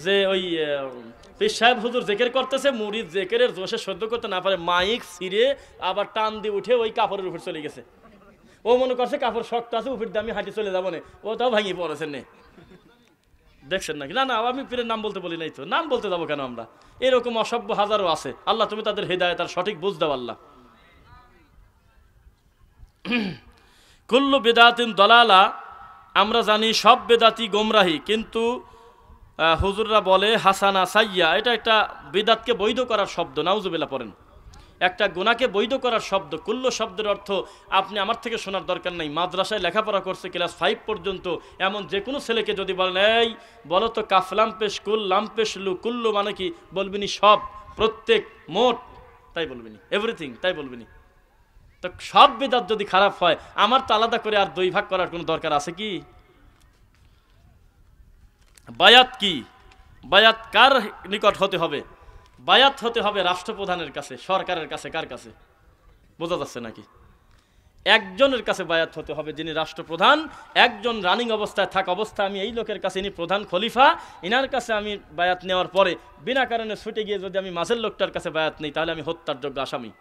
যে ওই পীর সাহেব হুজুর জেকের করতেছে, মুরিদ জেকেরের জোশে সহ্য করতে না পারে মাইক ছিঁড়ে আবার টান দিয়ে উঠে ওই কাপড়ের উপর চলে গেছে। ও মনে করছে কাপড় শক্ত আছে, উপর দিয়ে আমি হাঁটি চলে যাবো না, ওটাও ভাঙি পড়েছে নে। দেখছেন নাকি? না না, আমি পীরের নাম বলতে বলি নাই তো, নাম বলতে যাবো কেন আমরা? এরকম অসভ্য হাজারো আছে। আল্লাহ তুমি তাদের হৃদায়ত আর সঠিক বুঝ দাও আল্লাহ। কুল্লু বিদাতিন দলালা, আমরা জানি সব বেদাতি গোমরাহি, কিন্তু হুজুররা বলে হাসানা সাইয়া, এটা একটা বিদাতকে বৈধ করার শব্দ। নাউজুবিল্লাহ পড়েন। একটা গুনাহকে বৈধ করার শব্দ। কুল্লু শব্দের অর্থ আপনি আমার থেকে শোনার দরকার নাই। মাদ্রাসায় লেখাপড়া করছে ক্লাস 5 পর্যন্ত, এমন যে কোনো ছেলেকে যদি বলেন এই বলো তো কাফলাম পেশ কুল লাম পেশ লু, কুল্লু মানে কি বলবিনি? সব, প্রত্যেক, মোট, তাই বলবিনি, এভরিথিং তাই বলবিনি। তো সব বিদাত যদি খারাপ হয়, আমার তো আলাদা করে আর 2 ভাগ করার কোনো দরকার আছে কি? বায়াত কি? বায়াত কার নিকট হতে হবে? বায়াত হতে হবে রাষ্ট্রপ্রধানের কাছে, সরকারের কাছে। কার কাছে? বোঝা যাচ্ছে নাকি? একজনের কাছে বায়াত হতে হবে, যিনি রাষ্ট্রপ্রধান। একজন রানিং অবস্থায় থাকা অবস্থায় আমি এই লোকের কাছে, ইনি প্রধান খলিফা, ইনার কাছে আমি বায়াত নেওয়ার পরে বিনা কারণে ছুটে গিয়ে যদি আমি মাঝের লোকটার কাছে বায়াত নেই, তাহলে আমি হত্যার যোগ্য আসামি।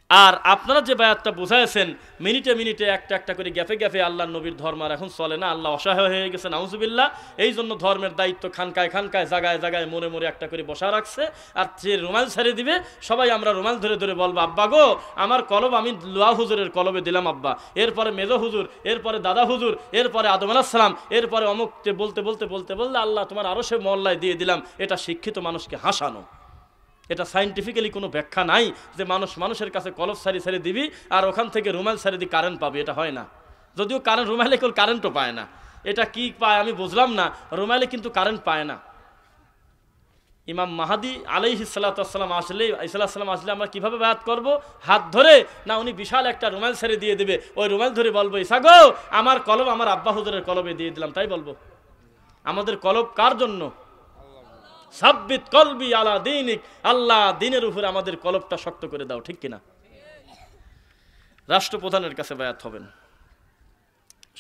আর আপনারা যে বায়াতটা বুঝাইছেন, মিনিটে মিনিটে একটা একটা করে গ্যাপে গ্যাপে আল্লাহ নবীর ধর্ম আর এখন চলে না, আল্লাহ অসহায় হয়ে গেছে, নাউজুবিল্লাহ। এই জন্য ধর্মের দায়িত্ব খানকায় খানকায়, জায়গায় জায়গায়, মোড়ে মোড়ে একটা করে বসা রাখছে। আর যে রুমাল ছেড়ে দিবে, সবাই আমরা রুমাল ধরে ধরে বলবো আব্বা গো আমার কলব আমি লোয়া হুজুরের কলবে দিলাম আব্বা, এরপরে মেজো হুজুর, এরপরে দাদা হুজুর, এরপরে আদম আলাইহিস সালাম, এরপরে অমুক, বলতে বলতে বলতে বলতে আল্লাহ তোমার আরো সে মহল্লায় দিয়ে দিলাম। এটা শিক্ষিত মানুষকে হাসানো। এটা সাইন্টিফিক্যালি কোনো ব্যাখ্যা নাই যে মানুষের কাছে কলব সারি সারি দিবি আর ওখান থেকে রুমাল সারি দিয়ে কারেন্ট পাবি। এটা হয় না। যদিও রুমালে কেউ কারেন্টও পায় না। এটা কি পায় আমি বুঝলাম না। রুমালে কিন্তু কারেন্ট পায় না। ইমাম মাহাদি আলাইহিস সালাম আসলে আমরা কিভাবে বায়াত করব? হাত ধরে না, উনি বিশাল একটা রুমাল সারি দিয়ে দিবে, ওই রুমাল ধরে বলবো ইসা গো আমার কলব আমার আব্বা হুজুরের কলবে দিয়ে দিলাম, তাই বলবো। আমাদের কলব কার জন্য? সাব্বিত কলবি আলা দীনিক, আল্লাহ দিনের উপরে আমাদের কলবটা শক্ত করে দাও, ঠিক কিনা? রাষ্ট্রপ্রধানের কাছে বায়াত হবেন।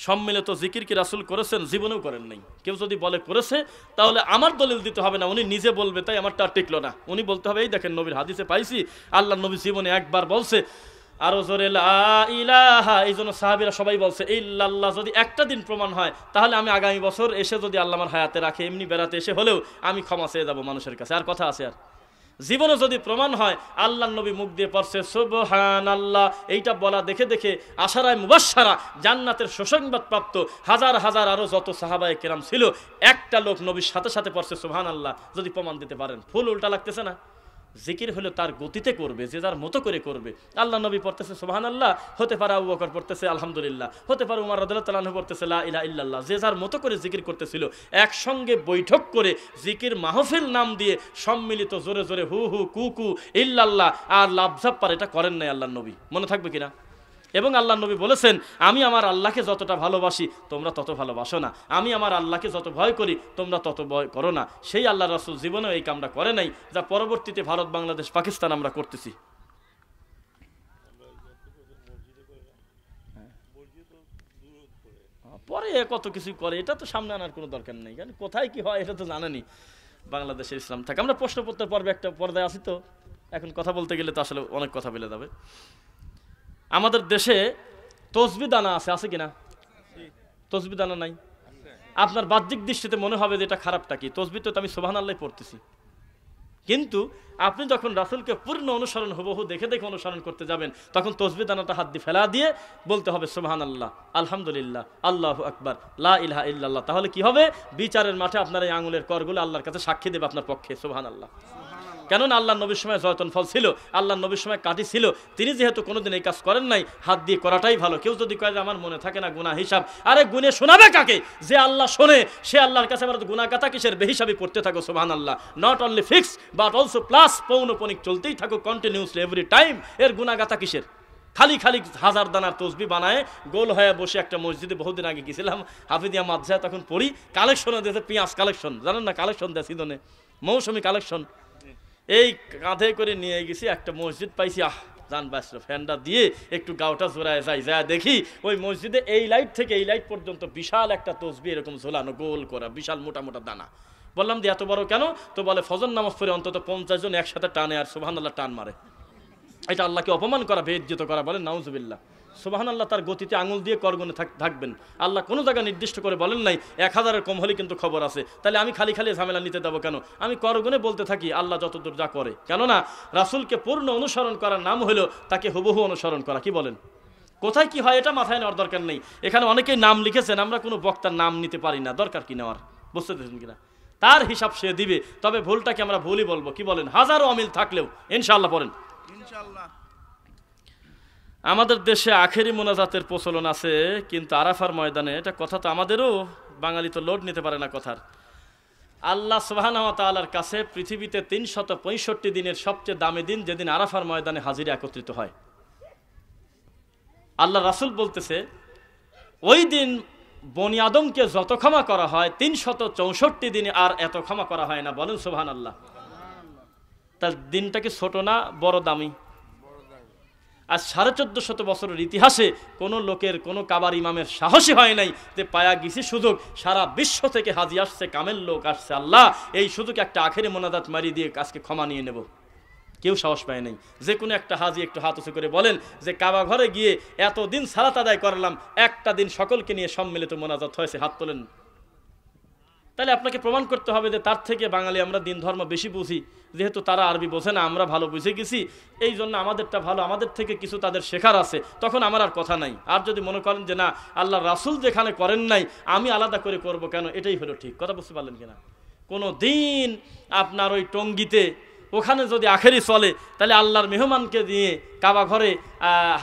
সম্মিলিত জিকির কি রাসূল করেছেন? জীবনেও করেন নাই। কেউ যদি বলে করেছে, তাহলে আমার দলিল দিতে হবে না, উনি নিজে বলবে, তাই আমারটা টিকলো না। উনি বলতে হবে এই দেখেন নবীর হাদিসে পাইছি, আল্লাহ নবী জীবনে একবার বলছে আরো জোরে লা ইলাহা। এই জন্য সাহাবীরা সবাই বলছে ইল্লাল্লাহ। যদি একটা দিন প্রমাণ হয়, তাহলে আমি আগামী বছর এসে যদি আল্লাহ আমার হায়াতে রাখে, এমনি বেড়াতে এসে হলেও আমি ক্ষমা চেয়ে যাবো মানুষের কাছে। আর কথা আছে? আর জীবনে যদি প্রমাণ হয় আল্লাহ নবী মুখ দিয়ে পড়ছে সুবহানাল্লাহ, এইটা বলা দেখে দেখে আশারায় মুবাশশারা, জান্নাতের সুসংবাদ প্রাপ্ত হাজার হাজার আরো যত সাহাবায়ে কেরাম ছিল, একটা লোক নবীর সাথে সাথে পড়ছে সুবহানাল্লাহ, যদি প্রমাণ দিতে পারেন। ফুল উল্টা লাগতেছে না? জিকির হলো তার গতিতে করবে, যে যার মতো করে করবে। আল্লাহ নবী পড়তেছে সুবহানাল্লাহ, হতে পারে আবু বকর পড়তেছে আলহামদুলিল্লাহ, হতে পারে উমর রাদিয়াল্লাহু তাআলা আনহু পড়তেছে লা ইলাহা ইল্লাল্লাহ। যে যার মতো করে জিকির করতেছিল। একসঙ্গে বৈঠক করে জিকির মাহফিল নাম দিয়ে সম্মিলিত জোরে জোরে হু হু কুকু ইল্লাল্লাহ আর লাফঝাপ্পার এটা করেন নাই আল্লাহ নবী। মনে থাকবে কিনা? এবং আল্লাহ নবী বলেছেন আমি আমার আল্লাহকে যতটা ভালোবাসি তোমরা তত ভালোবাসো না, আমি আমার আল্লাহকে যত ভয় করি তোমরা তত ভয় করো না। সেই আল্লাহ রাসূল জীবনেও এই কামটা করে নাই, যা পরবর্তীতে ভারত, বাংলাদেশ, পাকিস্তান আমরা করতেছি। পরে কত কিছু করে, এটা তো সামনে আনার কোনো দরকার নেই, কারণ কোথায় কি হয় এটা তো জানেনি। বাংলাদেশের ইসলাম থাকে। আমরা প্রশ্নোত্তর পর্বে একটা পর্দায় আছি, তো এখন কথা বলতে গেলে তো আসলে অনেক কথা বলে যাবে। আমাদের দেশে তসবি দানা আছে কিনা? তসবি দানা নাই? আপনার বাহ্যিক দৃষ্টিতে মনে হবে যে এটা খারাপটা কি? তসবি তো আমি সুবহানাল্লাহ পড়তেছি, কিন্তু আপনি যখন রাসূলকে পূর্ণ অনুসরণ হুবহু দেখে দেখে অনুসরণ করতে যাবেন, তখন তসবি দানাটা হাত দিয়ে ফেলা দিয়ে বলতে হবে সুবহানাল্লাহ, আলহামদুলিল্লাহ, আল্লাহু আকবার, লা ইলাহা ইল্লাল্লাহ। তাহলে কি হবে? বিচারের মাঠে আপনার এই আঙুলের করগুলো আল্লাহর কাছে সাক্ষী দেবে আপনার পক্ষে। সুবহানাল্লাহ। কেননা আল্লাহ নবীর সময় জয়তন ফল ছিল, আল্লাহ নবীর সময় কাঠি ছিল, তিনি যেহেতু কোনোদিন এই কাজ করেন নাই, হাত দিয়ে করাটাই ভালো। কেউ যদি কয় যে আমার মনে থাকে না গুনাহ হিসাব, আরে গুনে শোনাবে কাকে? যে আল্লাহ শোনে সে আল্লাহর কাছে আবার গুনাহ গাতা কিসের? বেহিসাবি করতে থাকো সুবহানাল্লাহ। Not only fix but also plus, পৌনপনিক চলতেই থাকো কন্টিনিউসলি এভরি টাইম। এর গুনাহ গাতা কিসের? খালি খালি হাজার দানার তসবি বানায় গোল হয়ে বসে একটা মসজিদে বহুদিন আগে গেছিলাম হাফিদিয়া মাদ্রাসায়, তখন পড়ি কালেকশনে দিয়েছে পেঁয়াজ কালেকশন, জানেন না? কালেকশন দেয় সিজনে, মৌসুমি কালেকশন। এই কাঁধে করে নিয়ে গেছি, একটা মসজিদ পাইছি, যান বাসলো ফ্যানটা দিয়ে একটু গাওটা জোড়ায় যাই, যা দেখি ওই মসজিদে এই লাইট থেকে এই লাইট পর্যন্ত বিশাল একটা তসবিহ এরকম ঝোলানো, গোল করা, বিশাল মোটা মোটা দানা। বললাম যে এত বড় কেন? তো বলে ফজর নামাজ পড়ে অন্তত 50 জন একসাথে টানে আর সুবহানাল্লাহ টান মারে। এটা আল্লাহকে অপমান করা, বেইজ্জত করা। বলেন নাউজুবিল্লাহ। সুবহানাল্লাহ তার গতিতে আঙুল দিয়ে করগুনে থাকবেন। আল্লাহ কোনো জায়গা নির্দিষ্ট করে বলেন নাই 1000-এর কম হলে কিন্তু খবর আছে। তাহলে আমি খালি খালি ঝামেলা নিতে দেবো কেন? আমি করগুনে বলতে থাকি আল্লাহ যতদূর যা করে। কেননা রাসূলকে পূর্ণ অনুসরণ করার নাম হলো তাকে হুবহু অনুসরণ করা। কি বলেন? কোথায় কি হয় এটা মাথায় নেওয়ার দরকার নেই। এখানে অনেকেই নাম লিখেছেন, আমরা কোনো বক্তার নাম নিতে পারি না, দরকার কি নেওয়ার? বুঝতে পেরেছেন কিনা? তার হিসাব সে দিবে, তবে ভুলটাকে আমরা ভুলই বলবো। কি বলেন? হাজারো অমিল থাকলেও ইনশাআল্লাহ পড়েন ইনশাআল্লাহ। আমাদের দেশে আখেরি মোনাজাতের প্রচলন আছে, কিন্তু আরাফার ময়দানে, এটা কথা তো আমাদেরও, বাঙালি তো লোড নিতে পারে না কথার। আল্লাহ সুবহানাহু ওয়া তাআলার কাছে পৃথিবীতে 365 দিনের সবচেয়ে দামি দিন যেদিন আরাফার ময়দানে হাজিরা একত্রিত হয়। আল্লাহ রাসূল বলতেছে ওই দিন বনি আদমকে যত ক্ষমা করা হয় 364 দিনে আর এত ক্ষমা করা হয় না। বলেন সুবহানাল্লাহ। তার দিনটা কি ছোট না বড় দামি? আজ 1450 বছরের ইতিহাসে কোনো লোকের, কোনো কাবার ইমামের সাহসী হয় নাই যে পায়া গেছি সুযোগ, সারা বিশ্ব থেকে হাজি আসছে, কামেল লোক আসছে, আল্লাহ এই সুযোগ একটা আখেরি মোনাজাত মারি দিয়ে আজকে ক্ষমা নিয়ে নেব। কেউ সাহস পায় নাই। যে কোনো একটা হাজি একটু হাত উঁচু করে বলেন যে কাবা ঘরে গিয়ে এতদিন সালাত আদায় করলাম, একটা দিন সকলকে নিয়ে সম্মিলিত মোনাজাত হয়েছে, হাত তোলেন। তাহলে আপনাকে প্রমাণ করতে হবে যে তার থেকে বাঙালি আমরা দিন ধর্ম বেশি বুঝি। যেহেতু তারা আরবি বোঝে না, আমরা ভালো বুঝে গেছি, এই জন্য আমাদেরটা ভালো, আমাদের থেকে কিছু তাদের শেখার আছে, তখন আমার আর কথা নাই। আর যদি মনে করেন যে না আল্লাহ রাসূল যেখানে করেন নাই আমি আলাদা করে করব কেন, এটাই হলো ঠিক কথা। বুঝতে পারলেন কিনা? কোনো দিন আপনার ওই টঙ্গিতে ওখানে যদি আখেরি চলে, তাহলে আল্লাহর মেহমানকে দিয়ে কাবা ঘরে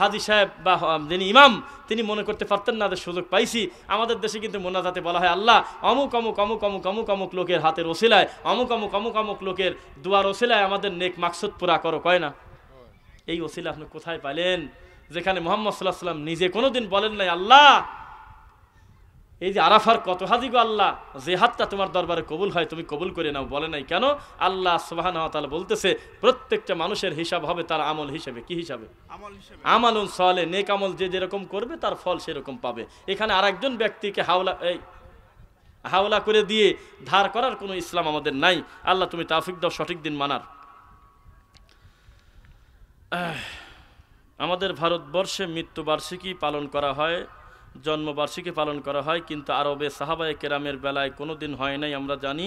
হাজি সাহেব বা যিনি ইমাম তিনি মনে করতে পারতেন না যে সুযোগ পাইছি। আমাদের দেশে কিন্তু মোনাজাতে বলা হয় আল্লাহ অমুক অমুক অমুক অমুক অমুক অমুক লোকের হাতের ওসিলায়, অমুক অমুক অমুক অমুক লোকের দুয়ার ওসিলায় আমাদের নেক মাকসুদ পুরা করো, কয় না? এই ওসিলা আপনি কোথায় পাইলেন? যেখানে মুহাম্মদ সাল্লাল্লাহু আলাইহি ওয়াসাল্লাম নিজে কোনোদিন বলেন নাই আল্লাহ এই যে আরাফার কত হাজি গো আল্লাহ, যে হাতটা তোমার দরবারে কবুল হয় তুমি কবুল করে নাও। বলে নাই কেন? আল্লাহ সুবহানাহু ওয়া তাআলা বলতেছে প্রত্যেকটা মানুষের হিসাব হবে তার আমল হিসেবে। কি হিসাবে? আমালুন সালেহ, নেক আমল যে যেরকম করবে তার ফল সেরকম পাবে। এখানে আরেকজন ব্যক্তিকে হাওলা করে দিয়ে ধার করার কোনো ইসলাম আমাদের নাই। আল্লাহ তুমি তৌফিক দাও সঠিক দিন মানার। আমাদের ভারতবর্ষে মৃত্যুবার্ষিকী পালন করা হয়, জন্মবার্ষিকী পালন করা হয়, কিন্তু আরবে সাহাবায়ে কেরামের বেলায় কোনো দিন হয় নাই আমরা জানি।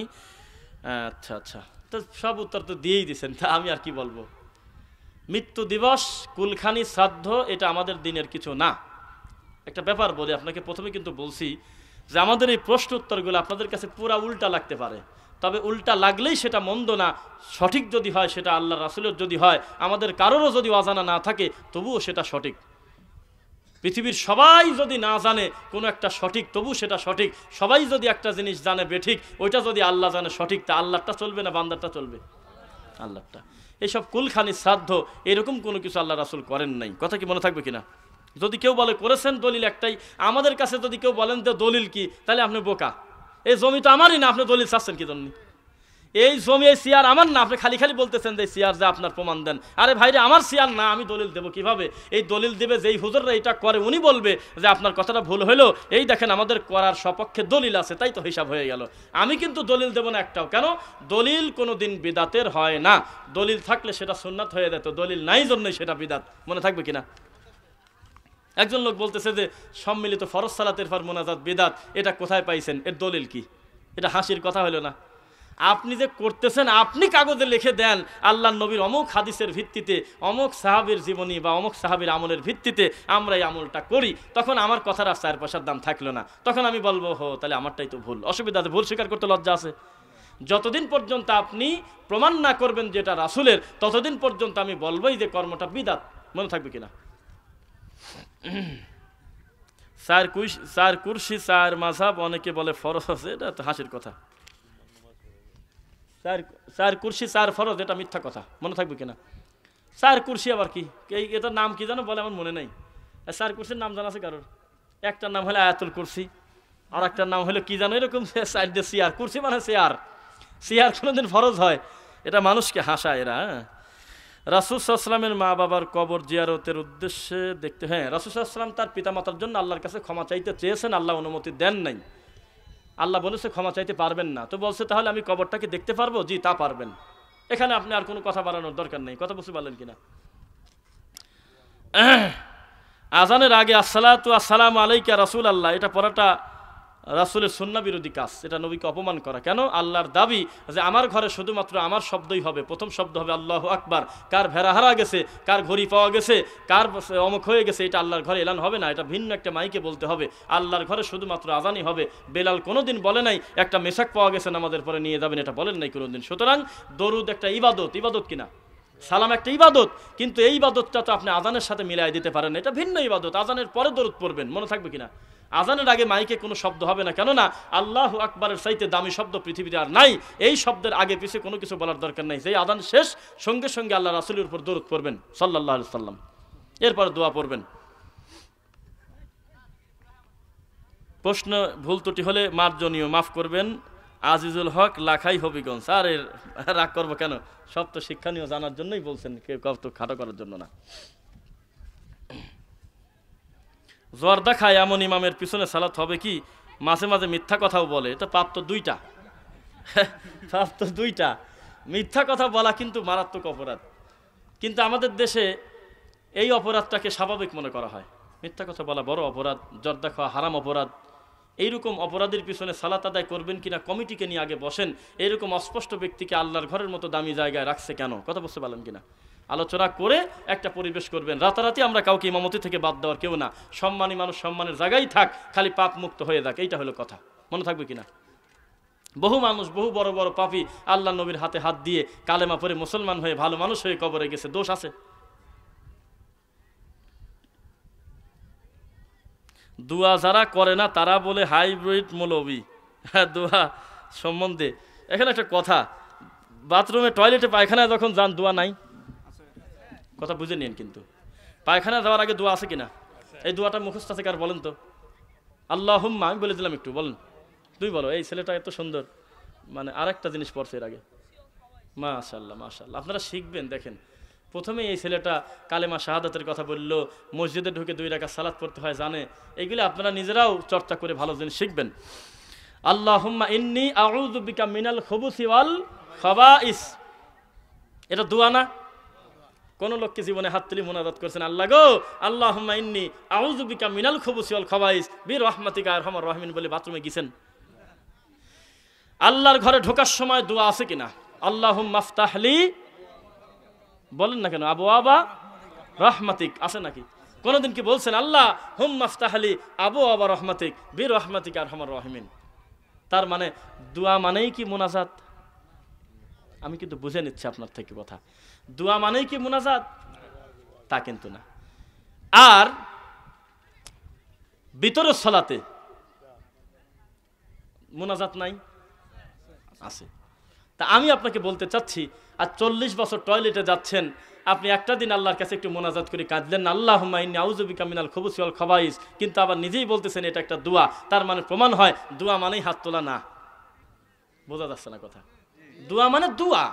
আচ্ছা আচ্ছা, তো সব উত্তর তো দিয়েই দিয়েছেন, তা আমি আর কি বলবো। মৃত্যু দিবস, কুলখানি, শ্রাদ্ধ এটা আমাদের দিনের কিছু না। একটা ব্যাপার বলি আপনাকে, প্রথমে কিন্তু বলছি যে আমাদের এই প্রশ্ন উত্তরগুলো আপনাদের কাছে পুরা উল্টা লাগতে পারে, তবে উল্টা লাগলেই সেটা মন্দ না। সঠিক যদি হয় সেটা আল্লাহ রাসূলের যদি হয়, আমাদের কারোরও যদি অজানা না থাকে তবুও সেটা সঠিক। পৃথিবীর সবাই যদি না জানে কোনো একটা সঠিক, তবু সেটা সঠিক। সবাই যদি একটা জিনিস জানে বেঠিক, ওইটা যদি আল্লাহ জানে সঠিক, তা আল্লাহটা চলবে না বান্দারটা চলবে? আল্লাহটা। এইসব কুলখানি, শ্রাদ্ধ এরকম কোনো কিছু আল্লাহ রাসূল করেন নাই। কথা কি মনে থাকবে কিনা? যদি কেউ বলে করেছেন, দলিল একটাই। আমাদের কাছে যদি কেউ বলেন যে দলিল কি, তাহলে আপনি বোকা। এই জমি তো আমারই না, আপনি দলিল চাচ্ছেন কি জন্য? এই জমি, এই চেয়ার আমার না, আপনি খালি খালি বলতেছেন যে চেয়ার যে আপনার, প্রমাণ দেন। আরে ভাইরে আমার চেয়ার না, আমি দলিল দেবো কিভাবে? এই দলিল দেবে যেই হুজুররা এটা করে, উনি বলবে যে আপনার কথাটা ভুল হলো, এই দেখেন আমাদের করার সপক্ষে দলিল আছে, তাই তো হিসাব হয়ে গেল। আমি কিন্তু দলিল দেবো না একটাও। কেন? দলিল কোনো দিন বিদাতের হয় না। দলিল থাকলে সেটা সুন্নাত হয়ে যেত, দলিল নাই জন্যই সেটা বিদাত। মনে থাকবে কিনা? একজন লোক বলতেছে যে সম্মিলিত ফরজ সালাতের পর মোনাজাত বিদাত, এটা কোথায় পাইছেন? এর দলিল কি? এটা হাসির কথা হলো না? আপনি যে করতেছেন, আপনি কাগজে লিখে দেন আল্লাহর নবীর অমুক হাদিসের ভিত্তিতে, অমুক সাহাবীর জীবনী বা অমুক সাহাবীর আমলের ভিত্তিতে আমরা এই আমলটা করি, তখন আমার কথার আর 4 পয়সার দাম থাকলো না। তখন আমি বলবো হো তাহলে আমারটাই তো ভুল। অসুবিধা আছে, ভুল স্বীকার করতে লজ্জা আছে? যতদিন পর্যন্ত আপনি প্রমাণ না করবেন যেটা রাসূলের, ততদিন পর্যন্ত আমি বলবোই যে কর্মটা বিদাত। মনে থাকবে কিনা? 4 কুরসি 4 মাযহাব, অনেকে বলে ফরজ আছে, এটা তো হাসির কথা। 4 কুরসি 4 ফরজ, এটা মিথ্যা কথা। মনে থাকবে কিনা? 4 কুরসি আবার কি? এটার নাম কি জানো? বলে আমার মনে নাই। 4 কুরসির নাম জানা আছে কারোর? একটার নাম হলো আয়াতুল কুরসি, আর একটার নাম হলো কি জানো, এরকম 4 দিয়ে চেয়ার। কুরসি মানে চেয়ার। চেয়ার কোনোদিন ফরজ হয়? এটা মানুষকে হাসায় এরা। রাসূল সাল্লাল্লাহু আলাইহি ওয়াসাল্লামের মা বাবার কবর জিয়ারতের উদ্দেশ্যে দেখতে, হ্যাঁ, রাসূল সাল্লাল্লাহু আলাইহি ওয়াসাল্লাম তার পিতামাতার জন্য আল্লাহর কাছে ক্ষমা চাইতে চেয়েছেন, আল্লাহ অনুমতি দেন নাই। আল্লাহ বলেছে ক্ষমা চাইতে পারবেন না, তো বলছে তাহলে আমি কবরটাকে দেখতে পারবো? জি, তা পারবেন। এখানে আপনি আর কোনো কথা বাড়ানোর দরকার নেই। কথা বুঝতে পারলেন কিনা? আজানের আগে আসসালাতু আসসালামু আলাইকা রাসূলুল্লাহ এটা পড়াটা রাসূলের সুন্নাহ বিরোধী কাজ, এটা নবীকে অপমান করা। কেন? আল্লাহর দাবি যে আমার ঘরে শুধুমাত্র আমার শব্দই হবে, প্রথম শব্দ হবে আল্লাহু আকবার। কার ভেড়া হারা গেছে, কার ঘড়ি পাওয়া গেছে, কার অমুক হয়ে গেছে, এটা আল্লাহর ঘরে এলান হবে না, এটা ভিন্ন একটা মাইকে বলতে হবে। আল্লাহর ঘরে শুধুমাত্র আজানই হবে। বেলাল কোনোদিন বলে নাই একটা মেশাক পাওয়া গেছে নামাজের পরে নিয়ে যাবেন, এটা বলেন নাই কোনোদিন। সুতরাং দরুদ একটা ইবাদত, ইবাদত কিনা? সালাম একটা ইবাদত, কিন্তু এই ইবাদতটা তো আপনি আজানের সাথে মিলাই দিতে পারেন, এটা ভিন্ন ইবাদত। আজানের পরে দরুদ পড়বেন, মনে থাকবে কিনা? আজানের আগে মাইকে কোনো শব্দ হবে না, কেননা আল্লাহু আকবারের চাইতে দামি শব্দ পৃথিবীতে আর নাই। এই শব্দের আগে পিছিয়ে কোনো কিছু বলার দরকার নাই। যেই আজান শেষ, সঙ্গে সঙ্গে আল্লাহ রাসূলের উপর দরুদ পড়বেন সাল্লাল্লাহু আলাইহি সাল্লাম, এরপরে দোয়া পড়বেন। প্রশ্ন ভুল ত্রুটি হলে মার্জনীয়, মাফ করবেন। আজিজুল হক, লাখাই হবিগঞ্জ। আর এর রাগ করবো কেন? সব তো শিক্ষণীয় জানার জন্যই বলছেন, কেউ তো খাটো করার জন্য না। জর্দা খায় এমন ইমামের পিছনে সালাত হবে কি? মাঝে মাঝে মিথ্যা কথাও বলে, এটা পাপ তো দুইটা। পাপ তো দুইটা। মিথ্যা কথা বলা কিন্তু মারাত্মক অপরাধ, কিন্তু আমাদের দেশে এই অপরাধটাকে স্বাভাবিক মনে করা হয়। মিথ্যা কথা বলা বড় অপরাধ, জর্দা খাওয়া হারাম অপরাধ। এইরকম অপরাধের পিছনে সালাত আদায় করবেন কিনা কমিটিকে নিয়ে আগে বসেন। এইরকম অস্পষ্ট ব্যক্তিকে আল্লাহর ঘরের মতো দামি জায়গায় রাখছে কেন? কথা বুঝতে পারলেন কিনা? আলোচনা করে একটা পরিবেশ করবেন। রাতারাতি আমরা কাউকে ইমামতি থেকে বাদ দেওয়ার কেউ না। সম্মানী মানুষ সম্মানের জায়গায় থাক, খালি পাপ মুক্ত হয়ে থাক, এইটা হলো কথা। মনে থাকবে কিনা? বহু মানুষ, বহু বড় বড় পাপী আল্লাহ নবীর হাতে হাত দিয়ে কালেমা পড়ে মুসলমান হয়ে ভালো মানুষ হয়ে কবরে গেছে, দোষ আছে? দোয়া যারা করে না তারা বলে হাইব্রিড মৌলবী। হ্যাঁ, দোয়া সম্বন্ধে এখানে একটা কথা, বাথরুমে টয়লেটে পায়খানায় যখন যান দোয়া নাই, কথা বুঝে নিন। কিন্তু পায়খানা যাওয়ার আগে দোয়া আছে কিনা? এই দোয়াটা মুখস্থ আছে কার বলেন তো? আল্লাহুম্মা, আমি বলে দিলাম, একটু বলেন, তুই বলো। এই ছেলেটা এত সুন্দর, মানে আরেকটা জিনিস পড়ছে এর আগে। মাশাআল্লাহ মাশাআল্লাহ, আপনারা শিখবেন। দেখেন, প্রথমেই এই ছেলেটা কালেমা শাহাদাতের কথা বললো, মসজিদে ঢুকে 2 রাকাত সালাত পড়তে হয় জানে। এইগুলো আপনারা নিজেরাও চর্চা করে ভালো জিনিস শিখবেন। আল্লাহুম্মা ইন্নী আউযু বিকা মিনাল খুবুসি ওয়াল খাবাইস, এটা দোয়া না? কোন লোককে জীবনে হাত তুলে মুনাজাত করছেন, আল্লাহ গো, আল্লাহুম্মা ইন্নী আউযু বিকা মিনাল খুবুসি ওয়াল খাবাইস বিরহমাতিকা আরহামার রাহিমিন বলে বাথরুমে গেছেন? আল্লাহর ঘরে ঢোকার সময় দোয়া আছে কিনা? আল্লাহুম্মা আফতাহলি, বলেন না কেন, আবওয়াবা রাহমাতিক, আছে নাকি? কোনদিন কি বলছেন আল্লাহ হুম্মা আফতাহলি আবওয়াবা রাহমাতিক বিরহমাতিকা আরহামার রাহিমিন? তার মানে দোয়া মানেই কি মুনাজাত? আমি কিন্তু বুঝে নিচ্ছি আপনার থেকে কথা। দোয়া মানেই কি মুনাজাত? তা কিন্তু না। আর ভিতরের সালাতে মুনাজাত নাই? আছে। তা আমি আপনাকে বলতে চাচ্ছি, আর 40 বছর টয়লেটে যাচ্ছেন, আপনি একটা দিন আল্লাহর কাছে একটু মোনাজাত করে কাঁদলেন না, আল্লাহুম্মা ইন্নী আউযু বিকা মিনাল খুবুসি ওয়াল খাবাইস, কিন্তু আবার নিজেই বলতেছেন এটা একটা দোয়া। তার মানে প্রমাণ হয় দোয়া মানেই হাত তোলা না। বোঝা যাচ্ছে না কথা? দোয়া মানে দোয়া।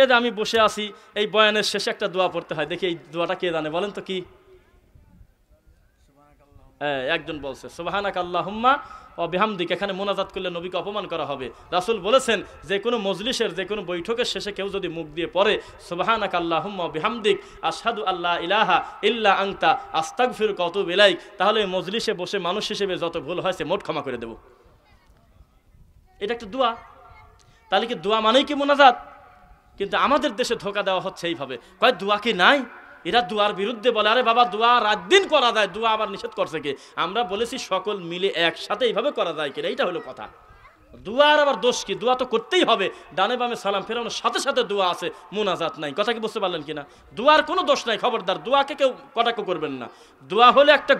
এই যে আমি বসে আছি, এই বয়ানের শেষে একটা দোয়া পড়তে হয়, দেখি এই দোয়াটা কে জানে বলেন তো কি? একজন বলছে সুবহানাকা আল্লাহুম্মা ওয়া বিহামদিক। এখানে মুনাজাত করলে নবীকে অপমান করা হবে। রাসূল বলেছেন যে কোনো মজলিসের, যে কোনো বৈঠকের শেষে কেউ যদি মুখ দিয়ে পড়ে সুবহানাকা আল্লাহুম্মা ওয়া বিহামদিক আশহাদু আল্লা ইলাহা ইল্লা আনতা আস্তাগফিরুকা ওয়া আতুবু ইলাইক, তাহলে মজলিসে বসে মানুষ হিসেবে যত ভুল হয়েছে মোট ক্ষমা করে দেব। এটা একটা দোয়া। তাহলে কি দোয়া মানেই কি মুনাজাত? কিন্তু আমাদের দেশে ধোঁকা দেওয়া হচ্ছে এইভাবে, কয় দোয়া কি নাই? এরা দুয়ার বিরুদ্ধে বলে, আরে বাবা দোয়া রাত দিন করা যায়, দোয়া আবার নিষেধ করছে কে? আমরা বলেছি সকল মিলে একসাথে এইভাবে করা যায় কিনা, এইটা হলো কথা। দোয়ার আবার দোষ কি? দোয়া তো করতেই হবে, ডানে বামে সালাম ফেরানোর সাথে সাথে দোয়া আছে, মুনাজাত নাই। কথা কি বুঝতে পারলেন কিনা? দোয়ার কোনো দোষ নাই, খবরদার দোয়াকে কেউ কটাক্ষ করবেন না। দোয়া হলে একটা